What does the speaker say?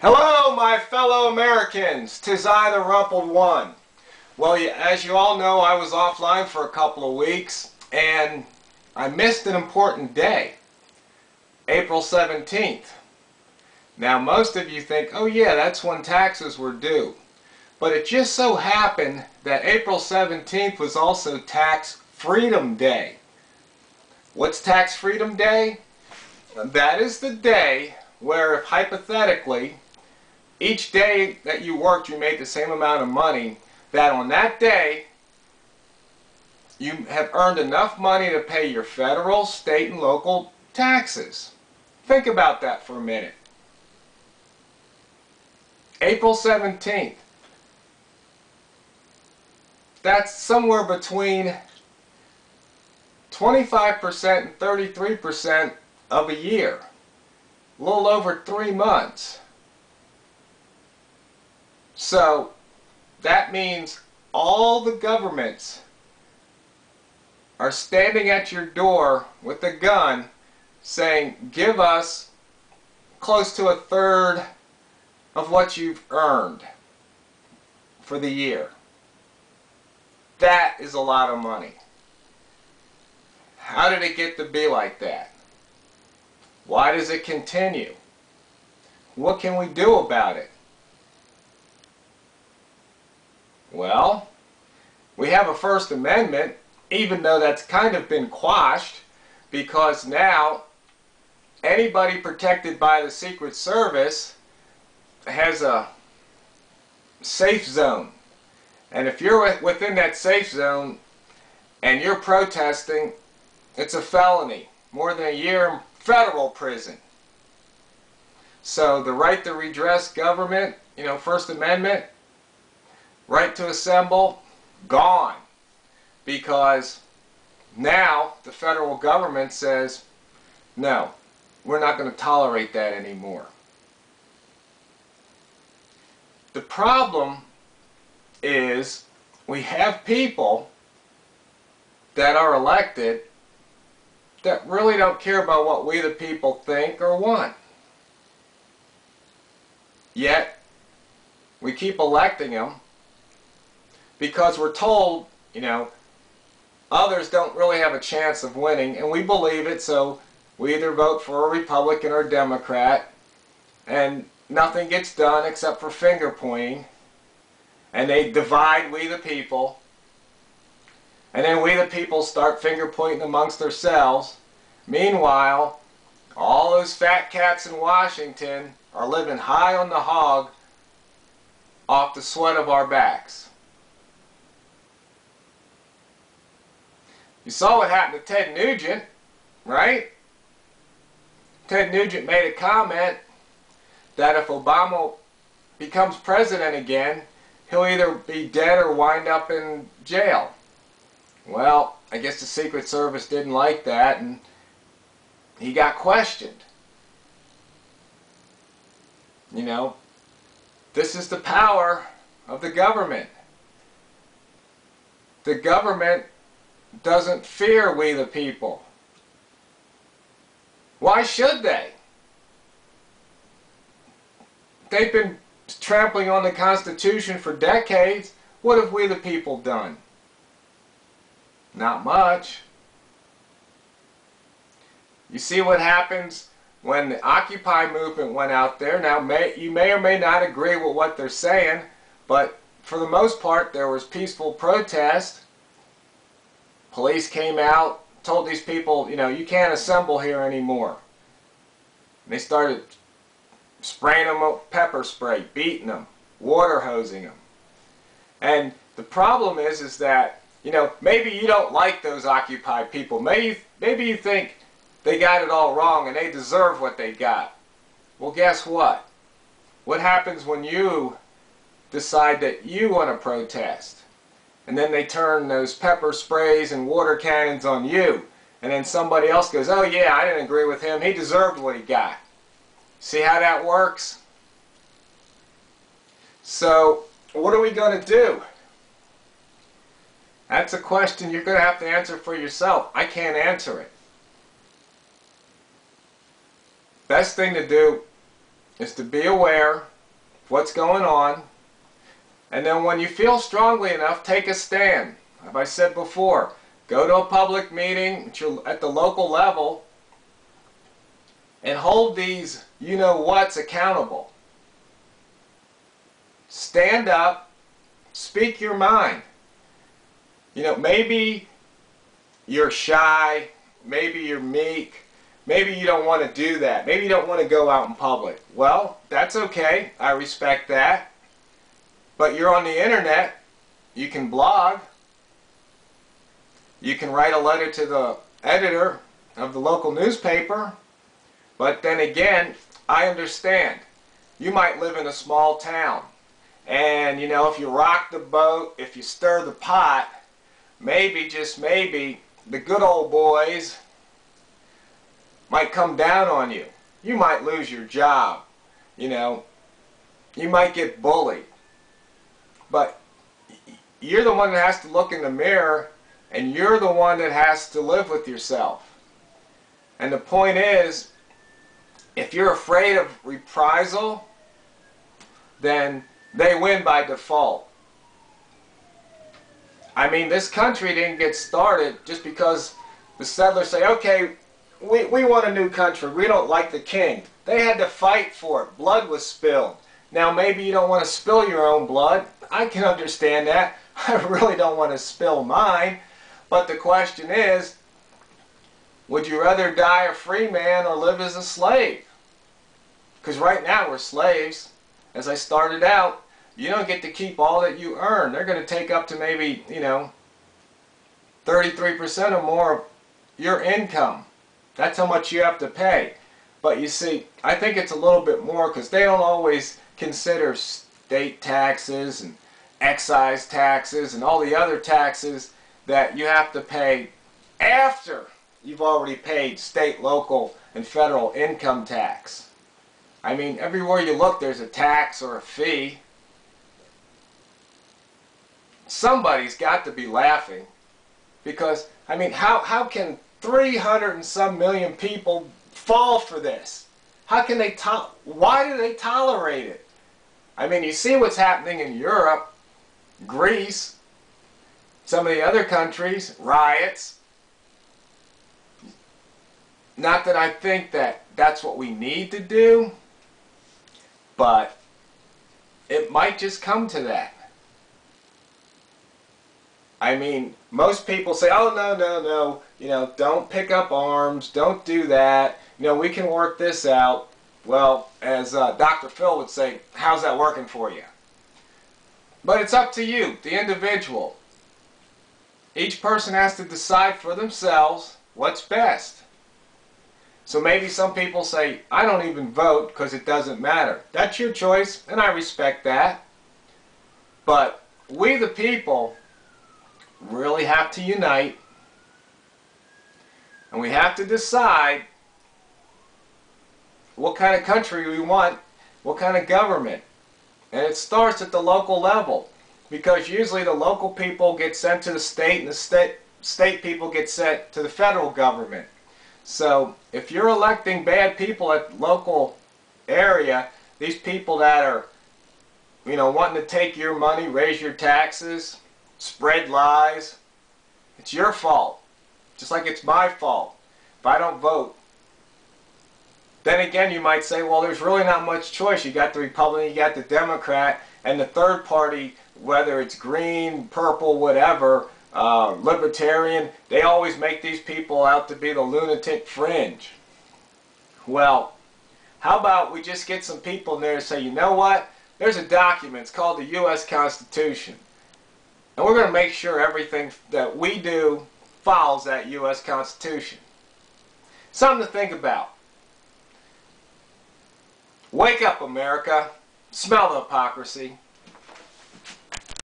Hello, my fellow Americans. 'Tis I, the Rumpled One. Well, as you all know, I was offline for a couple of weeks, and I missed an important day, April 17th. Now, most of you think, oh yeah, that's when taxes were due. But it just so happened that April 17th was also Tax Freedom Day. What's Tax Freedom Day? That is the day where, if hypothetically, each day that you worked you made the same amount of money, that on that day you have earned enough money to pay your federal, state, and local taxes. Think about that for a minute. April 17th. That's somewhere between 25% and 33% of a year. A little over 3 months. So that means all the governments are standing at your door with a gun saying, give us close to a third of what you've earned for the year. That is a lot of money. How did it get to be like that? Why does it continue? What can we do about it? Well, we have a First Amendment, even though that's kind of been quashed, because now anybody protected by the Secret Service has a safe zone. And if you're within that safe zone and you're protesting, it's a felony. More than a year in federal prison. So the right to redress government, First Amendment, right to assemble, gone. Because now the federal government says, no, we're not going to tolerate that anymore. The problem is we have people that are elected that really don't care about what we the people think or want. Yet we keep electing them because we're told, others don't really have a chance of winning, and we believe it, so we either vote for a Republican or a Democrat, and nothing gets done except for finger pointing, and they divide we the people, and then we the people start finger pointing amongst ourselves. Meanwhile, all those fat cats in Washington are living high on the hog off the sweat of our backs. You saw what happened to Ted Nugent, right? Ted Nugent made a comment that if Obama becomes president again, he'll either be dead or wind up in jail. Well, I guess the Secret Service didn't like that, and he got questioned. This is the power of the government. The government doesn't fear we the people. Why should they? They've been trampling on the Constitution for decades. What have we the people done? Not much. You see what happens when the Occupy movement went out there. Now, you may or may not agree with what they're saying, but for the most part, there was peaceful protest. Police came out, told these people, you can't assemble here anymore. And they started spraying them with pepper spray, beating them, water hosing them. And the problem is that, maybe you don't like those Occupy people. Maybe you think they got it all wrong and they deserve what they got. Well, guess what? What happens when you decide that you want to protest? And then they turn those pepper sprays and water cannons on you. And then somebody else goes, oh yeah, I didn't agree with him. He deserved what he got. See how that works? So, what are we going to do? That's a question you're going to have to answer for yourself. I can't answer it. Best thing to do is to be aware what's going on. And then when you feel strongly enough, take a stand. As I said before, go to a public meeting at the local level and hold these you-know-whats accountable. Stand up, speak your mind. Maybe you're shy, maybe you're meek, maybe you don't want to do that, maybe you don't want to go out in public. Well, that's okay, I respect that. But you're on the internet, you can blog, you can write a letter to the editor of the local newspaper, but then again, I understand. You might live in a small town, and if you rock the boat, if you stir the pot, maybe, just maybe, the good old boys might come down on you. You might lose your job, you might get bullied. But you're the one that has to look in the mirror, and you're the one that has to live with yourself. And the point is, if you're afraid of reprisal, then they win by default. I mean, this country didn't get started just because the settlers say, okay, we want a new country. We don't like the king. They had to fight for it. Blood was spilled. Now, maybe you don't want to spill your own blood. I can understand that. I really don't want to spill mine. But the question is, would you rather die a free man or live as a slave? Because right now we're slaves. As I started out, you don't get to keep all that you earn. They're going to take up to maybe, 33% or more of your income. That's how much you have to pay. But you see, I think it's a little bit more because they don't always consider state taxes and excise taxes and all the other taxes that you have to pay after you've already paid state, local, and federal income tax. I mean, everywhere you look there's a tax or a fee. Somebody's got to be laughing because, I mean, how can 300 and some million people fall for this? How can they why do they tolerate it? I mean, you see what's happening in Europe, Greece, some of the other countries, riots. Not that I think that that's what we need to do, but it might just come to that. I mean, most people say, oh, no, don't pick up arms, don't do that, we can work this out. Well, as Dr. Phil would say, how's that working for you? But it's up to you, the individual. Each person has to decide for themselves what's best. So maybe some people say, I don't even vote because it doesn't matter. That's your choice, and I respect that. But we the people really have to unite, and we have to decide what kind of country we want, what kind of government. And it starts at the local level, because usually the local people get sent to the state and the state people get sent to the federal government. So if you're electing bad people at the local area, these people that are wanting to take your money, raise your taxes, spread lies, it's your fault. Just like it's my fault if I don't vote. Then again, you might say, well, there's really not much choice. You got the Republican, you got the Democrat, and the third party, whether it's green, purple, whatever, libertarian, they always make these people out to be the lunatic fringe. Well, how about we just get some people in there and say, you know what? There's a document, it's called the U.S. Constitution. And we're going to make sure everything that we do follows that U.S. Constitution. Something to think about. Wake up, America. Smell the hypocrisy.